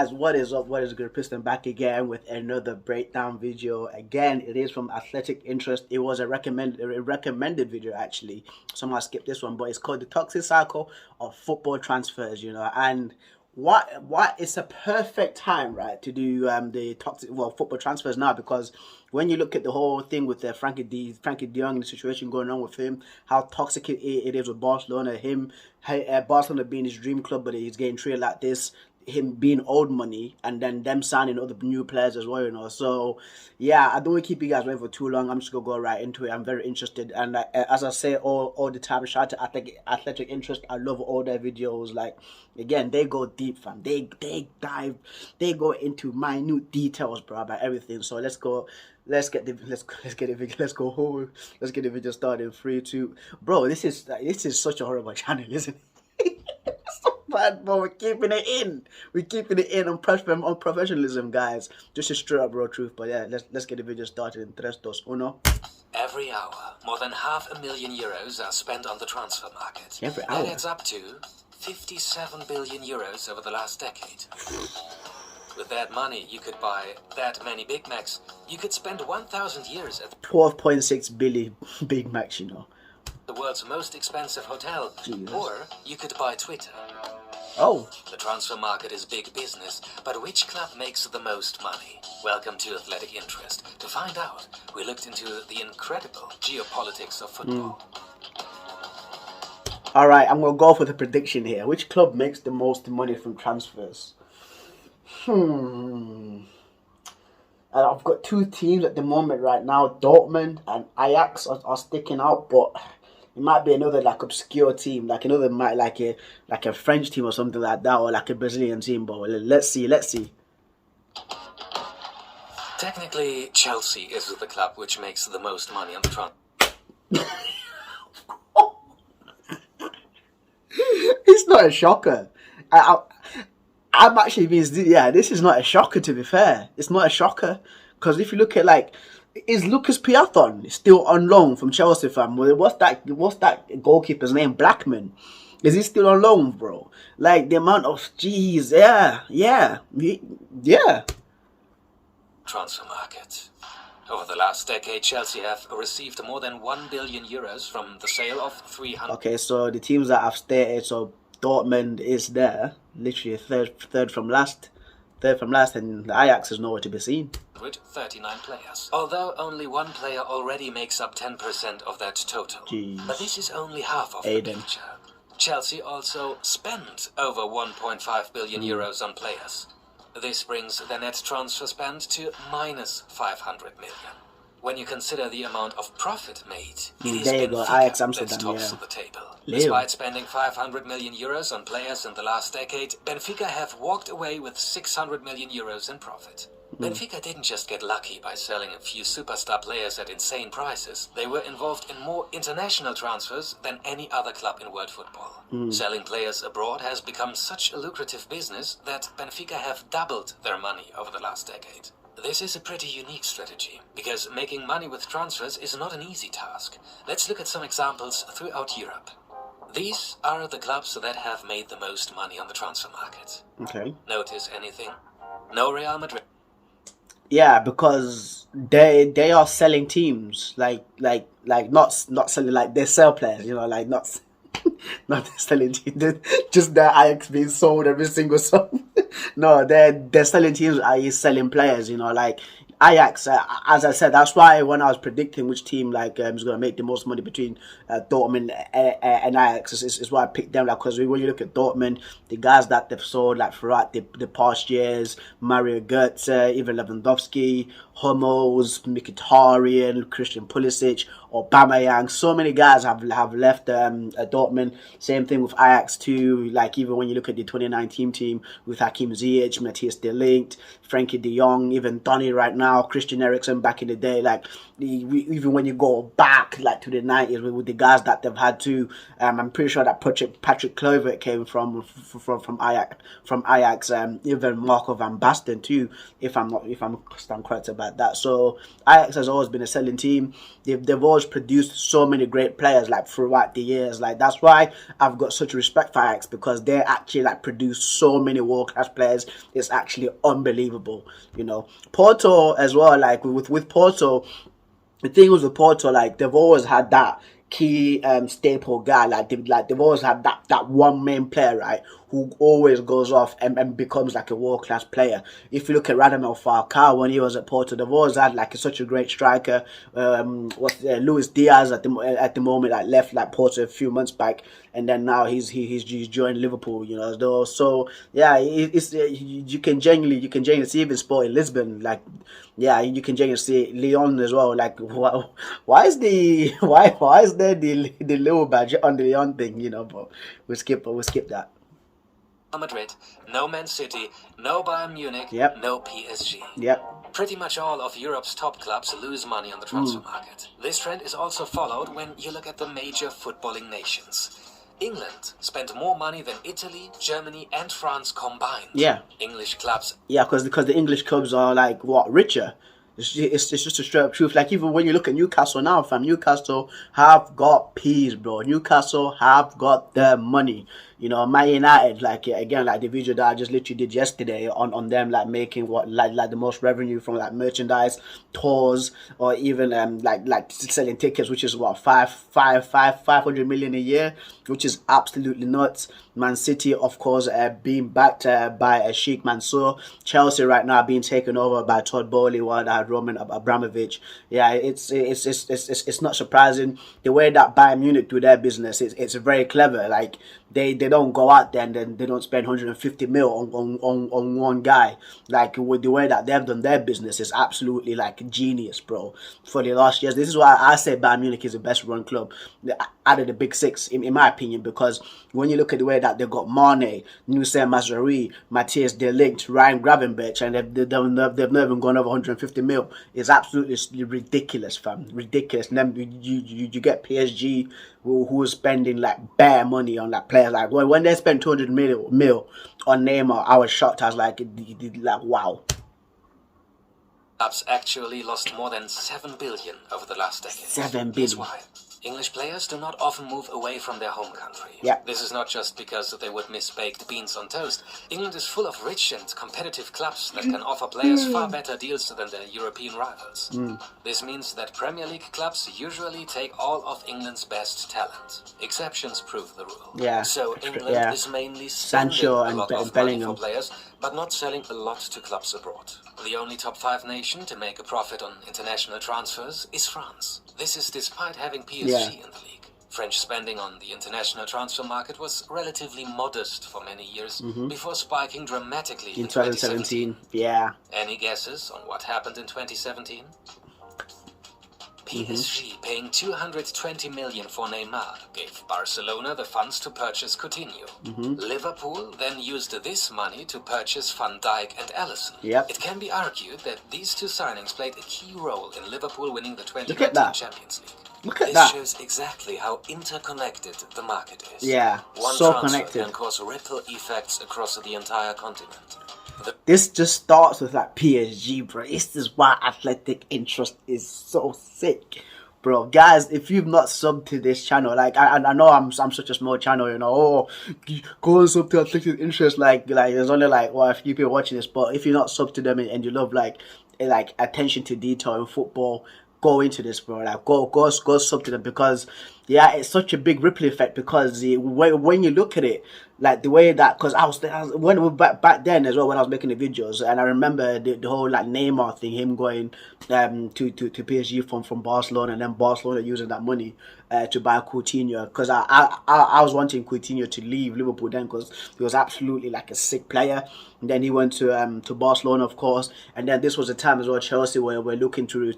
guys, what is up? What is good? Piston back again with another breakdown video. Again, it is from Athletic Interest. It was a recommended video actually. Somehow I skipped this one, but it's called The Toxic Cycle of Football Transfers, and what it's a perfect time, right, to do the football transfers now, because when you look at the whole thing with the Frankie de Jong, the situation going on with him, how toxic it is with Barcelona, Barcelona being his dream club, but he's getting treated like this, him being owed money, and then them signing other new players as well, So yeah, I don't want to keep you guys waiting for too long. I'm just gonna go right into it. I'm very interested, and as I say all the time, shout out to Athletic Interest. I love all their videos. Like, again, they go deep, fam. They dive, they go into minute details, bro, about everything. So let's go. Let's get the video started in 3, 2. Bro, this is such a horrible channel, isn't it? Bad, but we're keeping it in. We're keeping it in on professionalism, guys. Just a straight up raw truth. But yeah, let's get the video started in 3, 2, 1. Every hour, more than €500,000 are spent on the transfer market. Every hour. That adds up to 57 billion euros over the last decade. With that money, you could buy that many Big Macs. You could spend 1,000 years at 12.6 billion Big Macs, the world's most expensive hotel. Jesus. Or you could buy Twitter. Oh. The transfer market is big business, but which club makes the most money? Welcome to Athletic Interest. To find out, we looked into the incredible geopolitics of football. All right, I'm going to go for the prediction here. Which club makes the most money from transfers? I've got two teams at the moment right now. Dortmund and Ajax are sticking out, but it might be another like obscure team, like another like a French team or something like that, or like a Brazilian team. But let's see. Technically, Chelsea is the club which makes the most money on the transfer. It's not a shocker. I'm actually being, yeah, this is not a shocker, to be fair. It's not a shocker, because if you look at, is Lucas Piathon still on loan from Chelsea, fam? What's that goalkeeper's name? Blackman. Is he still on loan, bro? Like, the amount of, jeez, yeah. Transfer market. Over the last decade, Chelsea have received more than 1 billion euros from the sale of 300. Okay, so the teams that I've stated, so Dortmund is there, literally third from last, and the Ajax is nowhere to be seen. With 39 players, although only one player already makes up 10% of that total. Jeez. But this is only half of the picture. Chelsea also spent over 1.5 billion euros on players. This brings the net transfer spend to minus 500 million. When you consider the amount of profit made, it is Benfica that tops the table. Despite spending 500 million euros on players in the last decade, Benfica have walked away with 600 million euros in profit. Benfica didn't just get lucky by selling a few superstar players at insane prices. They were involved in more international transfers than any other club in world football. Selling players abroad has become such a lucrative business that Benfica have doubled their money over the last decade. This is a pretty unique strategy, because making money with transfers is not an easy task. Let's look at some examples throughout Europe. These are the clubs that have made the most money on the transfer market. Okay. Notice anything? No Real Madrid. Yeah, because they are selling teams, like not selling, like they sell players, like not selling teams, just their Ajax being sold every single song. No, they're selling teams, i.e. selling players, like Ajax, as I said, that's why when I was predicting which team is going to make the most money between Dortmund and Ajax, is why I picked them. Because when you look at Dortmund, the guys that they've sold throughout the past years, Mario Götze, even Lewandowski, Hummels, Mkhitaryan, Christian Pulisic, Aubameyang, so many guys have left Dortmund. Same thing with Ajax too. Like, even when you look at the 2019 team with Hakim Ziyech, Matthias de Ligt, Frankie de Jong, even Donny right now. now, Christian Eriksen back in the day, like even when you go back like to the 90s with the guys that they've had too. I'm pretty sure that Patrick Kluivert came from Ajax. Even Marco van Basten too, if I'm correct about that. So Ajax has always been a selling team. They've always produced so many great players like throughout the years. Like that's why I've got such respect for Ajax, because they actually like produce so many world class players. It's actually unbelievable. Porto as well. Like with Porto, the thing was with Porto, like they've always had that key staple guy. They've always had that one main player, right, who always goes off and becomes like a world class player. If you look at Radamel Falcao when he was at Porto, they've always had like such a great striker. Luis Diaz at the moment that left like Porto a few months back, and then now he's joined Liverpool. So yeah, it's you can genuinely see even Sporting Lisbon, like yeah, you can genuinely see Lyon as well. Like why is there the little badge on the Lyon thing? But we'll skip that. Madrid, no Man City, no Bayern Munich, Yep. no PSG. Yep. Pretty much all of Europe's top clubs lose money on the transfer market. This trend is also followed when you look at the major footballing nations. England spent more money than Italy, Germany and France combined. Yeah. English clubs. Yeah, because the English clubs are like richer. It's just a straight up truth. Like even when you look at Newcastle now, fam, Newcastle have got peas, bro. Newcastle have got the money. Man United, like again, like the video that I just literally did yesterday on them, like making like the most revenue from like merchandise, tours, or even like selling tickets, which is what 500 million a year, which is absolutely nuts. Man City, of course, being backed by Sheikh Mansour. Chelsea right now being taken over by Todd Bowley, while they had Roman Abramovich. Yeah, it's not surprising the way that Bayern Munich do their business. It's very clever. Like they don't go out there and then they don't spend 150 mil on one guy. Like with the way that they've done their business is absolutely like genius, bro. For the last years, this is why I say Bayern Munich is the best run club out of the big six, in my opinion, because when you look at the way that they've got Mane, Nusay Mazraoui, Matthias De Ligt, Ryan Gravenberch, and they've never gone over 150 mil. It's absolutely ridiculous, fam. Ridiculous. And then you get PSG who is spending like bare money on like players. Like when they spent 200 mil on Neymar, I was shocked. I was like wow. Clubs actually lost more than 7 billion over the last decade. 7 billion. Here's why. English players do not often move away from their home country. Yeah. This is not just because they would miss baked beans on toast. England is full of rich and competitive clubs that can offer players far better deals than their European rivals. This means that Premier League clubs usually take all of England's best talent. Exceptions prove the rule. Yeah. So England is mainly spending Sancho a and lot of money Bellingham. for players, but not selling a lot to clubs abroad. The only top 5 nation to make a profit on international transfers is France. This is despite having PSG in the league. French spending on the international transfer market was relatively modest for many years before spiking dramatically in 2017. Yeah. Any guesses on what happened in 2017? PSG paying 220 million for Neymar gave Barcelona the funds to purchase Coutinho. Liverpool then used this money to purchase Van Dijk and Alisson. Yep. It can be argued that these two signings played a key role in Liverpool winning the Look at 2019 that. Champions League. Look at This that. shows exactly how interconnected the market is. Yeah, One so transfer connected. can cause ripple effects across the entire continent. This just starts with like PSG, bro. This is why athletic interest is so sick, bro. Guys, if you've not subbed to this channel, like I know I'm such a small channel, go and sub to athletic interest. Like there's only like a few people watching this, but if you're not subbed to them and you love like attention to detail in football, go into this, bro. Like go sub to them, because yeah, it's such a big ripple effect. Because when you look at it, like the way that, because I was when back then as well, when I was making the videos, and I remember the whole like Neymar thing, him going to PSG from Barcelona, and then Barcelona using that money to buy Coutinho, because I was wanting Coutinho to leave Liverpool then, because he was absolutely like a sick player. And then he went to Barcelona, of course, and then this was a time as well Chelsea were looking to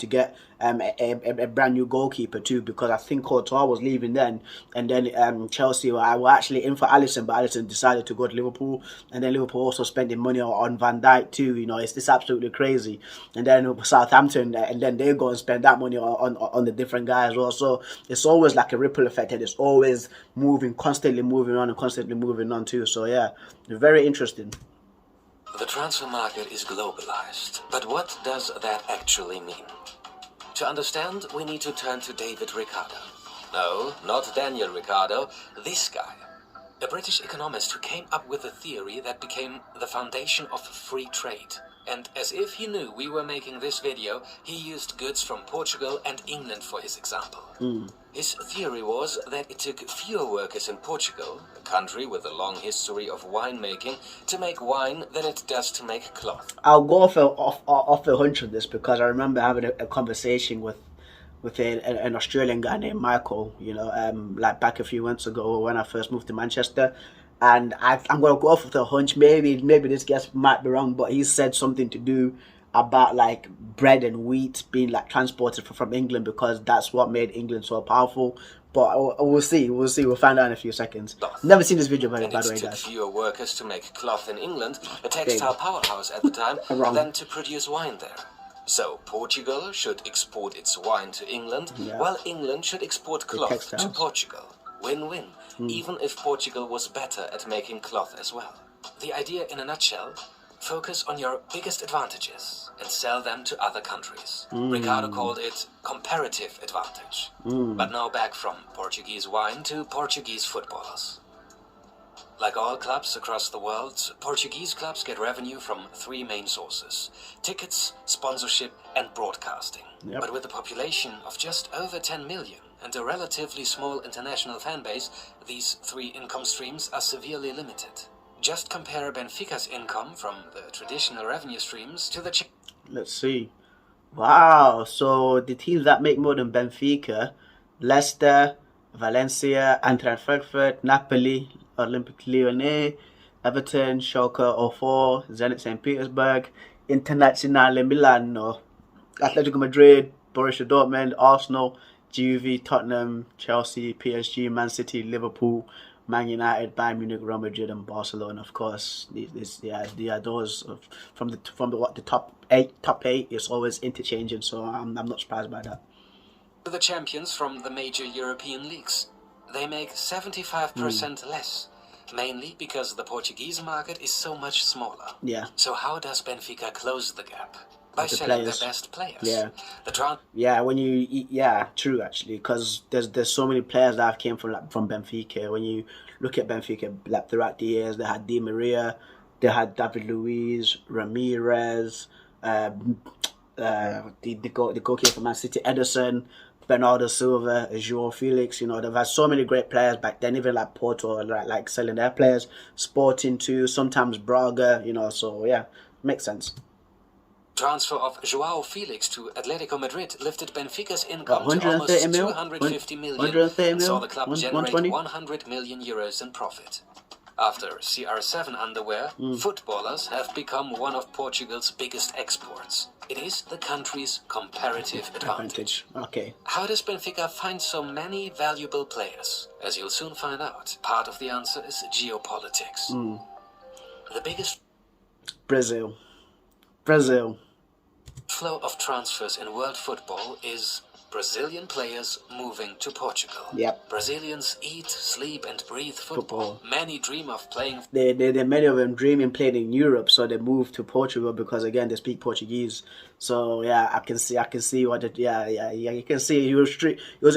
get a brand new goalkeeper too, because I think Courtois was leaving then, and then Chelsea were actually in for Alisson, but Alisson decided to go to Liverpool, and then Liverpool also spending money on Van Dijk too. You know, it's absolutely crazy. And then Southampton, and then they go and spend that money on the different guys as well. So it's always like a ripple effect, and it's always moving, constantly moving on and constantly moving on too. So yeah, very interesting. The transfer market is globalized, but what does that actually mean? To understand, we need to turn to David Ricardo. No, not Daniel Ricardo, this guy. A British economist who came up with a theory that became the foundation of free trade. And as if he knew we were making this video, he used goods from Portugal and England for his example. His theory was that it took fewer workers in Portugal, a country with a long history of winemaking, to make wine than it does to make cloth. I'll go off a hunch on this, because I remember having a conversation with an Australian guy named Michael, you know, like back a few months ago when I first moved to Manchester. And I'm going to go off with a hunch. Maybe this guess might be wrong, but he said something to do about like bread and wheat being like transported from England, because that's what made England so powerful. But we'll see. We'll find out in a few seconds. Never seen this video, by the way, guys. It took fewer workers to make cloth in England, a textile powerhouse at the time, than to produce wine there. So Portugal should export its wine to England, while England should export cloth to Portugal. Win-win, even if Portugal was better at making cloth as well. The idea in a nutshell: focus on your biggest advantages and sell them to other countries. Ricardo called it comparative advantage. But now back from Portuguese wine to Portuguese footballers. Like all clubs across the world, Portuguese clubs get revenue from three main sources: tickets, sponsorship, and broadcasting. But with a population of just over 10 million and a relatively small international fan base, these three income streams are severely limited. Just compare Benfica's income from the traditional revenue streams to the... Let's see. Wow, so the teams that make more than Benfica: Leicester, Valencia, Eintracht Frankfurt, Napoli, Olympique Lyonnais, Everton, Schalke 04, Zenit St. Petersburg, Internazionale Milano, Atletico Madrid, Borussia Dortmund, Arsenal, Juve, Tottenham, Chelsea, PSG, Man City, Liverpool, Man United, Bayern Munich, Real Madrid, and Barcelona. Of course, those from the top eight is always interchanging. So I'm not surprised by that. The champions from the major European leagues, they make 75% less, mainly because the Portuguese market is so much smaller. Yeah. So how does Benfica close the gap? By selling their best players. Yeah. True, actually, because there's so many players that have came from Benfica. When you look at Benfica, like throughout the years, they had Di Maria, they had David Luiz, Ramirez, the goalkeeper for Man City, Ederson, Bernardo Silva, João Felix. You know, they've had so many great players back then, even like Porto, like selling their players, Sporting too, sometimes Braga. You know, so yeah, makes sense. Transfer of João Felix to Atletico Madrid lifted Benfica's income to almost 250 million and saw the club generate 100 million euros in profit. After CR7 underwear, footballers have become one of Portugal's biggest exports. It is the country's comparative advantage. Okay. How does Benfica find so many valuable players? As you'll soon find out, part of the answer is geopolitics. The biggest... Brazil. Flow of transfers in world football is Brazilian players moving to Portugal. Yep. Brazilians eat, sleep, and breathe football. Many dream of playing. Many of them dream and playing in Europe, so they move to Portugal because again they speak Portuguese. So yeah, I can see what it. Yeah. You can see it was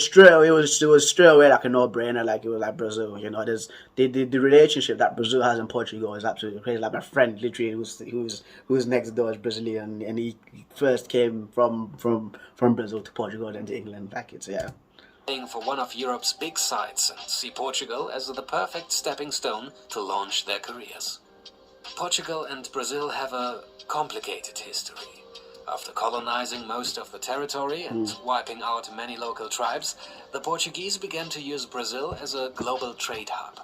straight away like a no-brainer. Like it was like Brazil. You know, there's the relationship that Brazil has in Portugal is absolutely crazy. Like my friend, literally, who's next door is Brazilian, and he first came from Brazil to Portugal and to England. Like it's playing for one of Europe's big sides and see Portugal as the perfect stepping stone to launch their careers. Portugal and Brazil have a complicated history. After colonizing most of the territory and wiping out many local tribes, the Portuguese began to use Brazil as a global trade hub.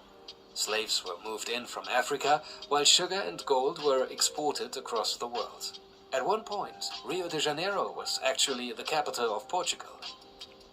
Slaves were moved in from Africa, while sugar and gold were exported across the world. At one point, Rio de Janeiro was actually the capital of Portugal.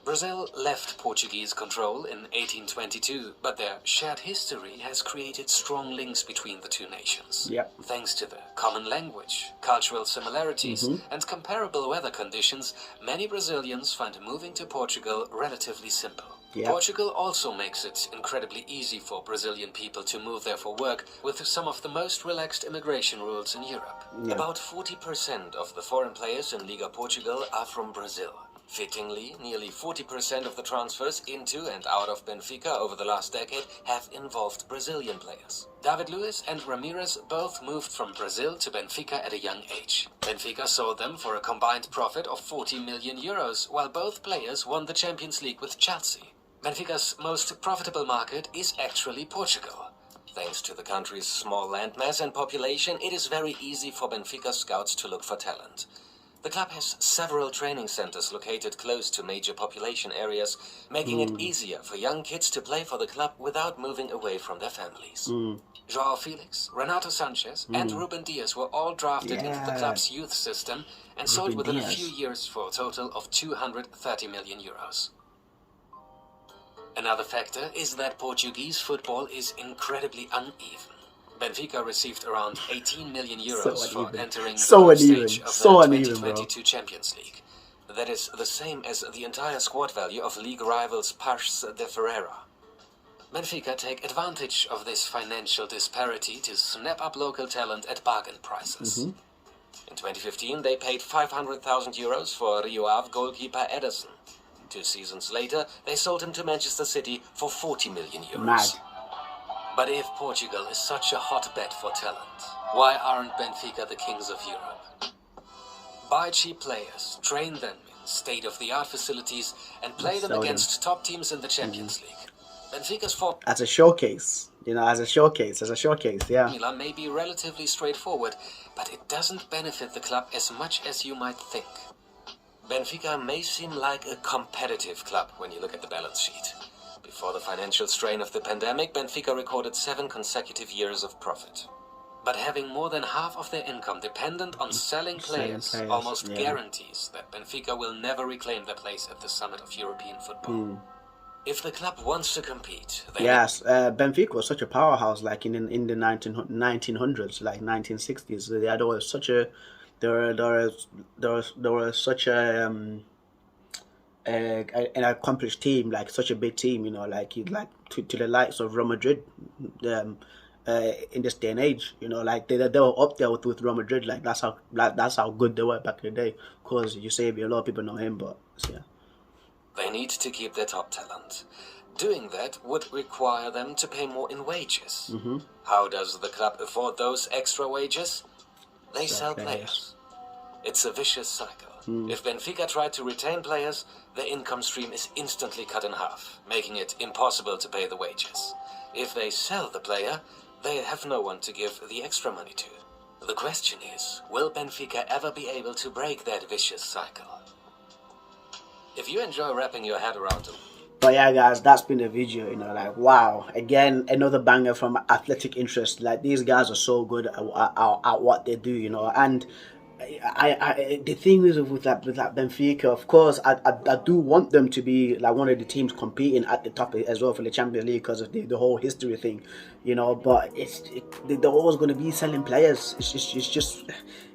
Brazil left Portuguese control in 1822, but their shared history has created strong links between the two nations. Yep. Thanks to the common language, cultural similarities, and comparable weather conditions, many Brazilians find moving to Portugal relatively simple. Yep. Portugal also makes it incredibly easy for Brazilian people to move there for work, with some of the most relaxed immigration rules in Europe. Yeah. About 40% of the foreign players in Liga Portugal are from Brazil. Fittingly, nearly 40% of the transfers into and out of Benfica over the last decade have involved Brazilian players. David Luiz and Ramirez both moved from Brazil to Benfica at a young age. Benfica sold them for a combined profit of 40 million euros, while both players won the Champions League with Chelsea. Benfica's most profitable market is actually Portugal. Thanks to the country's small landmass and population, it is very easy for Benfica scouts to look for talent. The club has several training centers located close to major population areas, making it easier for young kids to play for the club without moving away from their families. João Felix, Renato Sanchez, and Ruben Dias were all drafted into the club's youth system and sold within a few years for a total of 230 million euros. Another factor is that Portuguese football is incredibly uneven. Benfica received around 18 million euros for entering the group stage of the 2022 Champions League. That is the same as the entire squad value of league rivals Paços de Ferreira. Benfica take advantage of this financial disparity to snap up local talent at bargain prices. In 2015, they paid 500,000 euros for Rio Ave goalkeeper Ederson. 2 seasons later, they sold him to Manchester City for 40 million euros. Mad. But if Portugal is such a hotbed for talent, why aren't Benfica the kings of Europe? Buy cheap players, train them in state-of-the-art facilities, and play them against top teams in the Champions League. Benfica's as a showcase, as a showcase, yeah. formula may be relatively straightforward, but it doesn't benefit the club as much as you might think. Benfica may seem like a competitive club when you look at the balance sheet. Before the financial strain of the pandemic, Benfica recorded 7 consecutive years of profit. But having more than half of their income dependent on selling players almost guarantees that Benfica will never reclaim their place at the summit of European football. If the club wants to compete, Benfica was such a powerhouse, like in the 1900s, like 1960s. There was such a an accomplished team, like such a big team, to the likes of Real Madrid, in this day and age, like they were up there with Real Madrid, like that's how good they were back in the day. Of course, a lot of people know him, but yeah. They need to keep their top talent. Doing that would require them to pay more in wages. How does the club afford those extra wages? They sell players. It's a vicious cycle. If Benfica try to retain players, their income stream is instantly cut in half, making it impossible to pay the wages. If they sell the player, they have no one to give the extra money to. The question is, will Benfica ever be able to break that vicious cycle? If you enjoy wrapping your head around it. But yeah, guys, that's been the video, like, wow. Again, another banger from Athletic Interest. Like, these guys are so good at what they do, and the thing is with that Benfica, of course, I do want them to be like one of the teams competing at the top as well for the Champions League because of the whole history thing, but they're always going to be selling players.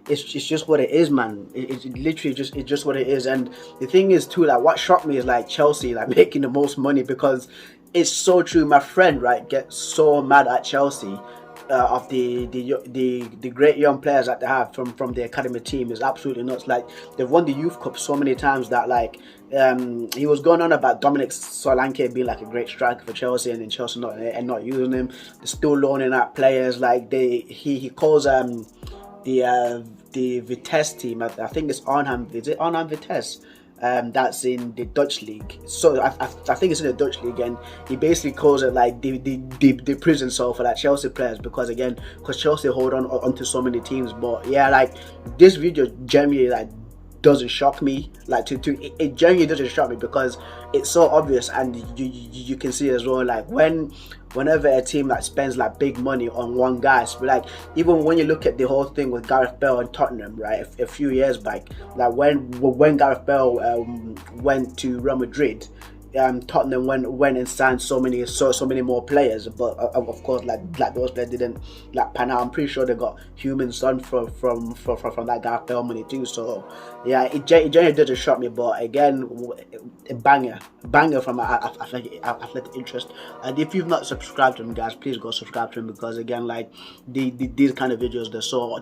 It's just what it is, man. It's literally just what it is. And the thing is too, like, what shocked me is like Chelsea like making the most money, because it's so true. My friend gets so mad at Chelsea of the great young players that they have from the academy team is absolutely nuts. Like, they've won the Youth Cup so many times that like he was going on about Dominic Solanke being like a great striker for Chelsea, and then Chelsea not using him. They're still loaning out players. Like he calls the Vitesse team, I think it's Arnhem. Is it Arnhem Vitesse? That's in the Dutch league. So I think it's in the Dutch league, and he basically calls it like the prison cell for like Chelsea players, because Chelsea hold on to so many teams. But yeah, like, this video generally like doesn't shock me. Like it genuinely doesn't shock me because it's so obvious, and you can see as well. Like whenever a team like spends like big money on one guy, so like even when you look at the whole thing with Gareth Bale and Tottenham, right? A few years back, like when Gareth Bale went to Real Madrid. Tottenham went and signed so many more players, but of course like those players didn't like pan out. I'm pretty sure they got human son from that Gareth Bale money too. So yeah, it generally doesn't shock me, but again, a banger from athletic interest. And if you've not subscribed to him, guys, please go subscribe to him, because again, like these kind of videos, they're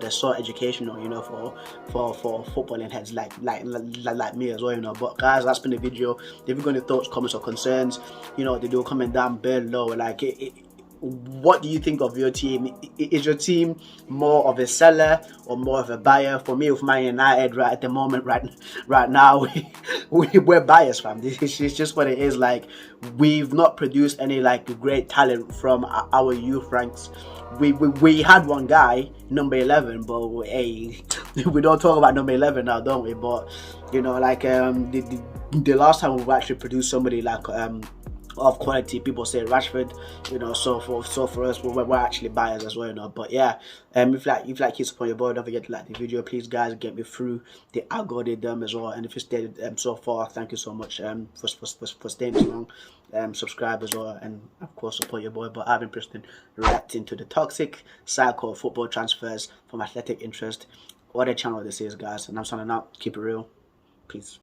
so educational, you know, for footballing heads like me as well, you know. But guys, that's been the video. If you've got any thoughts, comments or concerns, you know, they do comment down below. Like what do you think of your team? Is your team more of a seller or more of a buyer? For me, with Man United right at the moment, right now, we're buyers, fam. This is just what it is. Like, we've not produced any like great talent from our youth ranks. We had one guy, number 11, but hey, we don't talk about number 11 now, don't we? But you know, like the last time we've actually produced somebody like of quality, people say Rashford, you know. So for us, we're actually buyers as well, you know. But yeah, if you like keep supporting your boy, don't forget to like the video, please, guys. Get me through the algorithm as well. And if you stayed so far, thank you so much for staying so long. Subscribe as well, and of course support your boy. But I've been Preston, reacting to the toxic cycle of football transfers from athletic interest. What a channel this is, guys. And I'm signing out. Keep it real. Peace.